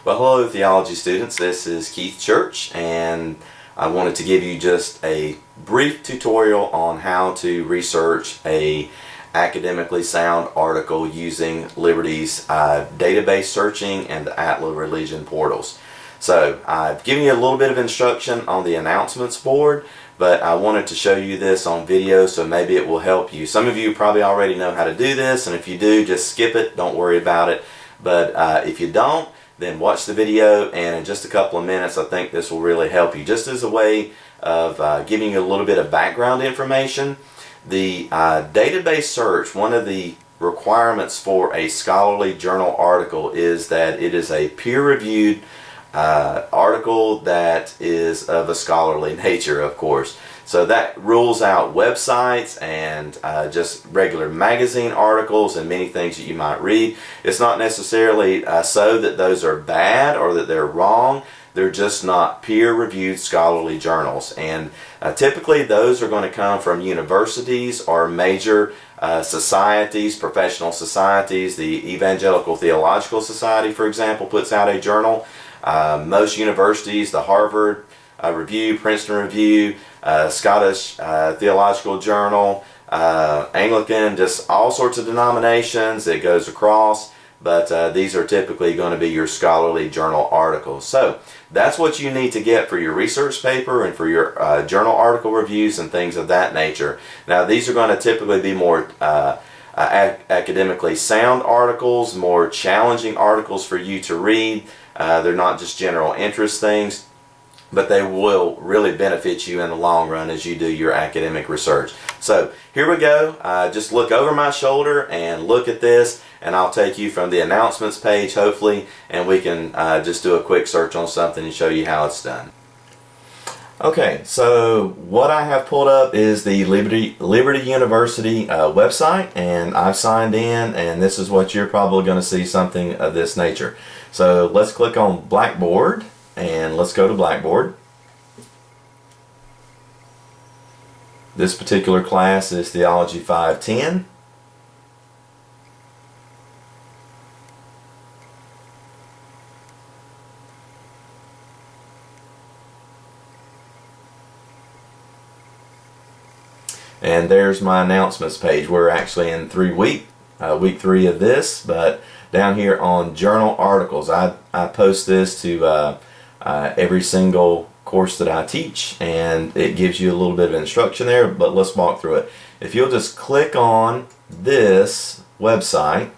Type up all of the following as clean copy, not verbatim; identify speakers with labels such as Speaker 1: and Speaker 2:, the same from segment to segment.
Speaker 1: Well, hello theology students, this is Keith Church, and I wanted to give you just a brief tutorial on how to research a academically sound article using Liberty's database searching and the Atlas Religion portals. So I've given you a little bit of instruction on the announcements board, but I wanted to show you this on video so maybe it will help you. Some of you probably already know how to do this, and if you do, just skip it, don't worry about it. But if you don't, then watch the video, and in just a couple of minutes I think this will really help you. Just as a way of giving you a little bit of background information, the database search, one of the requirements for a scholarly journal article is that it is a peer-reviewed article that is of a scholarly nature, of course. So that rules out websites and just regular magazine articles and many things that you might read. It's not necessarily so that those are bad or that they're wrong. They're just not peer-reviewed scholarly journals. And typically those are going to come from universities or major societies, professional societies. The Evangelical Theological Society, for example, puts out a journal. Most universities, the Harvard Review, Princeton Review, Scottish Theological Journal, Anglican, just all sorts of denominations. It goes across, but these are typically going to be your scholarly journal articles. So that's what you need to get for your research paper and for your journal article reviews and things of that nature. Now these are going to typically be more academically sound articles, more challenging articles for you to read. They're not just general interest things, but they will really benefit you in the long run as you do your academic research. So here we go. Just look over my shoulder and look at this, and I'll take you from the announcements page hopefully, and we can just do a quick search on something and show you how it's done. Okay, so what I have pulled up is the Liberty University website, and I've signed in, and this is what you're probably going to see, something of this nature. So let's click on Blackboard, and let's go to Blackboard. This particular class is Theology 510. And there's my announcements page. We're actually in week 3 of this, but down here on journal articles, I post this to every single course that I teach, and it gives you a little bit of instruction there, but let's walk through it. If you'll just click on this website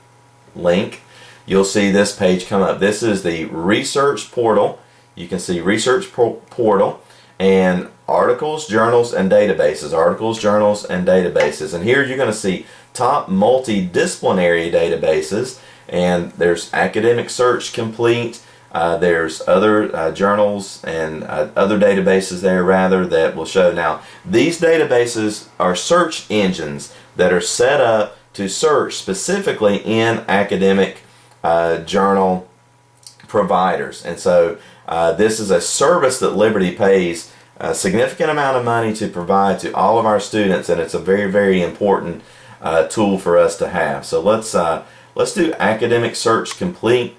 Speaker 1: link, you'll see this page come up. This is the research portal. You can see research portal and articles, journals, and databases. Articles, journals, and databases. And here you're going to see top multidisciplinary databases, and there's Academic Search Complete. There's other journals and other databases there rather that will show. Now these databases are search engines that are set up to search specifically in academic journal providers, and so this is a service that Liberty pays a significant amount of money to provide to all of our students, and it's a very, very important tool for us to have. So let's do Academic Search Complete.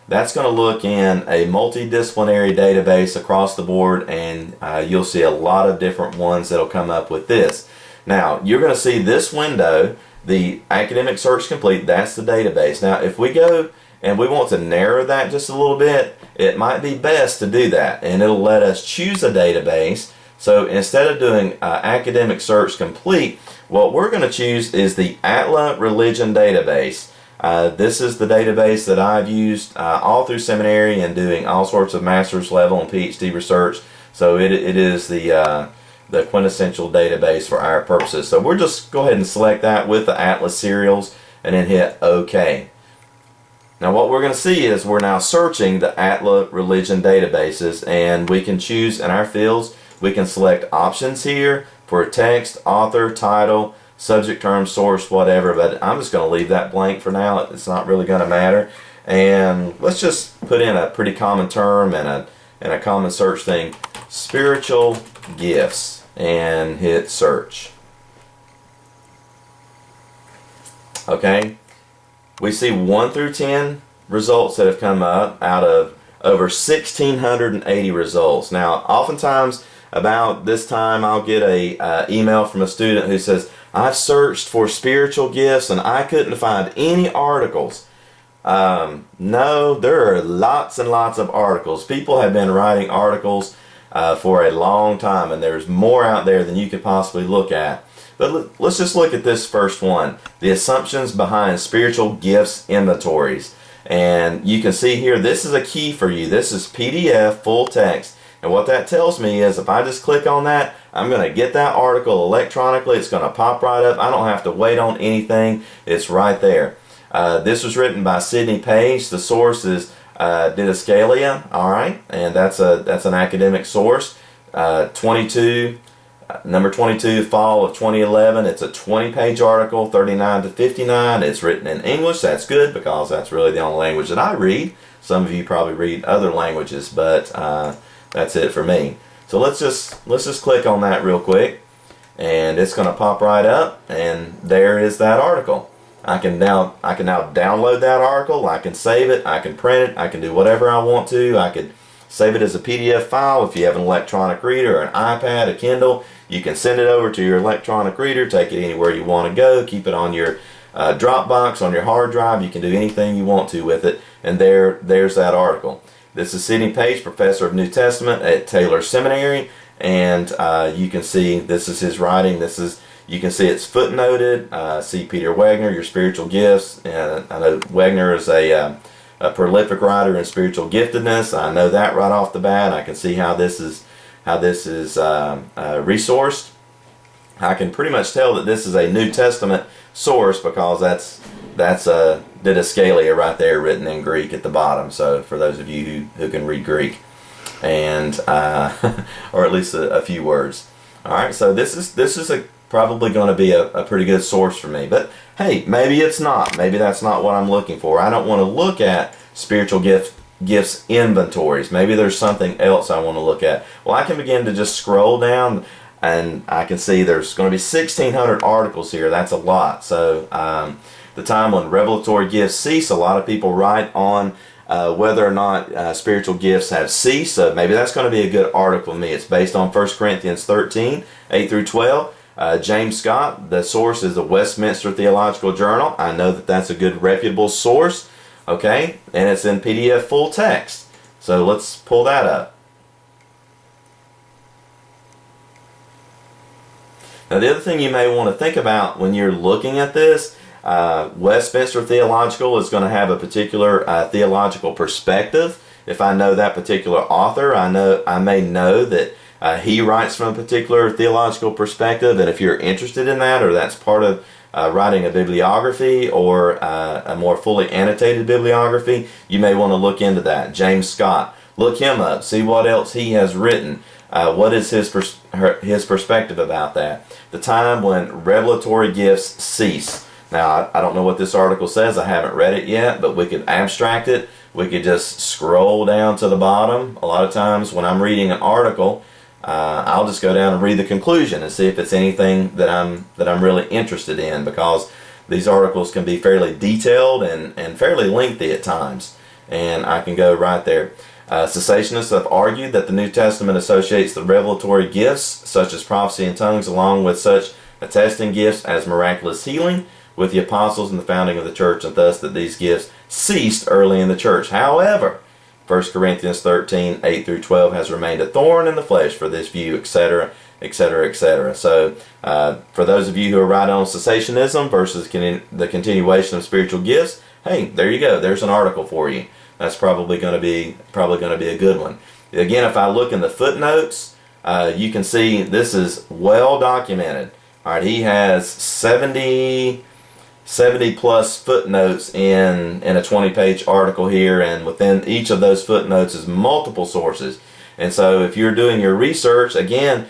Speaker 1: That's going to look in a multidisciplinary database across the board, and you'll see a lot of different ones that'll come up with this. Now you're going to see this window, the Academic Search Complete. That's the database. Now if we go and we want to narrow that just a little bit, it might be best to do that, and it'll let us choose a database. So instead of doing Academic Search Complete, what we're going to choose is the Atlas Religion database. This is the database that I've used all through seminary and doing all sorts of master's level and PhD research. So it is the quintessential database for our purposes. So we'll just go ahead and select that with the Atlas serials and then hit OK. Now what we're going to see is we're now searching the Atlas Religion databases, and we can choose in our fields. We can select options here for text, author, title, subject term, source, whatever, but I'm just going to leave that blank for now. It's not really going to matter. And let's just put in a pretty common term and a common search thing, spiritual gifts, and hit search. Okay, we see 1 through 10 results that have come up out of over 1,680 results. Now, oftentimes about this time I'll get a email from a student who says, I've searched for spiritual gifts and I couldn't find any articles. No, there are lots and lots of articles. People have been writing articles for a long time, and there's more out there than you could possibly look at. But let's just look at this first one, the assumptions behind spiritual gifts inventories. And you can see here, this is a key for you. This is PDF full text. And what that tells me is if I just click on that, I'm going to get that article electronically. It's going to pop right up. I don't have to wait on anything. It's right there. This was written by Sidney Page. The source is Didascalia. All right, and that's an academic source. Number 22, fall of 2011. It's a 20-page article, 39 to 59. It's written in English. That's good because that's really the only language that I read. Some of you probably read other languages, but that's it for me. So let's just click on that real quick, and it's going to pop right up, and there is that article. I can now download that article. I can save it. I can print it. I can do whatever I want to. I could save it as a PDF file. If you have an electronic reader, an iPad, a Kindle, you can send it over to your electronic reader, take it anywhere you want to go, keep it on your Dropbox, on your hard drive. You can do anything you want to with it, and there's that article. This is Sidney Page, professor of New Testament at Taylor Seminary, and you can see this is his writing. You can see it's footnoted. See Peter Wagner, your spiritual gifts. And I know Wagner is a prolific writer in spiritual giftedness. I know that right off the bat. I can see how this is resourced. I can pretty much tell that this is a New Testament source because that's Didascalia right there, written in Greek at the bottom. So for those of you who can read Greek, and or at least a few words. All right. So this is probably going to be a pretty good source for me. But hey, maybe it's not. Maybe that's not what I'm looking for. I don't want to look at spiritual gifts inventories. Maybe there's something else I want to look at. Well, I can begin to just scroll down, and I can see there's going to be 1,600 articles here. That's a lot. So the time when revelatory gifts cease, a lot of people write on whether or not spiritual gifts have ceased. So maybe that's going to be a good article for me. It's based on 1 Corinthians 13, 8 through 12. James Scott, the source is the Westminster Theological Journal. I know that that's a good reputable source, okay, and it's in PDF full text. So let's pull that up. Now the other thing you may want to think about when you're looking at this, Westminster Theological is going to have a particular theological perspective. If I know that particular author, I may know that he writes from a particular theological perspective, and if you're interested in that, or that's part of writing a bibliography or a more fully annotated bibliography, you may want to look into that. James Scott, look him up, see what else he has written. What is his perspective about that? The time when revelatory gifts cease. Now, I don't know what this article says. I haven't read it yet, but we could abstract it. We could just scroll down to the bottom. A lot of times when I'm reading an article, I'll just go down and read the conclusion and see if it's anything that I'm really interested in, because these articles can be fairly detailed and fairly lengthy at times, and I can go right there. Cessationists have argued that the New Testament associates the revelatory gifts such as prophecy and tongues along with such attesting gifts as miraculous healing with the apostles and the founding of the church, and thus that these gifts ceased early in the church. However, 1 Corinthians 13, 8 through 12 has remained a thorn in the flesh for this view, etc., etc., etc. So, for those of you who are right on cessationism versus the continuation of spiritual gifts, hey, there you go. There's an article for you. That's probably going to be a good one. Again, if I look in the footnotes, you can see this is well documented. All right, he has 70 plus footnotes in a 20-page article here, and within each of those footnotes is multiple sources. And so if you're doing your research, again,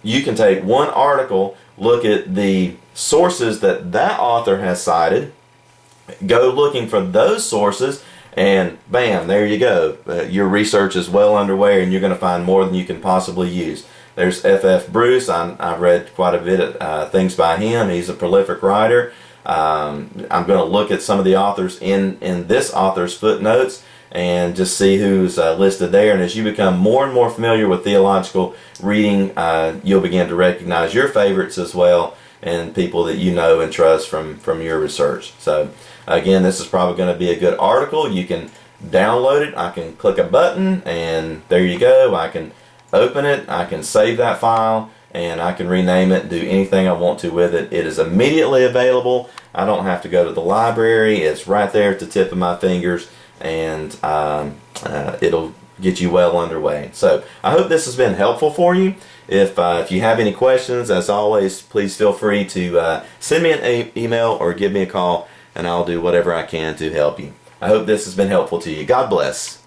Speaker 1: you can take one article, look at the sources that author has cited, go looking for those sources, and bam, there you go. Your research is well underway, and you're going to find more than you can possibly use. There's F.F. Bruce. I've read quite a bit of things by him. He's a prolific writer. I'm going to look at some of the authors in this author's footnotes, and just see who's listed there. And as you become more and more familiar with theological reading, you'll begin to recognize your favorites as well, and people that you know and trust from your research. So again, this is probably going to be a good article. You can download it. I can click a button and there you go. I can open it. I can save that file and I can rename it, do anything I want to with it. It is immediately available. I don't have to go to the library. It's right there at the tip of my fingers, and it'll get you well underway. So I hope this has been helpful for you. If you have any questions, as always, please feel free to send me an email or give me a call, and I'll do whatever I can to help you. I hope this has been helpful to you. God bless.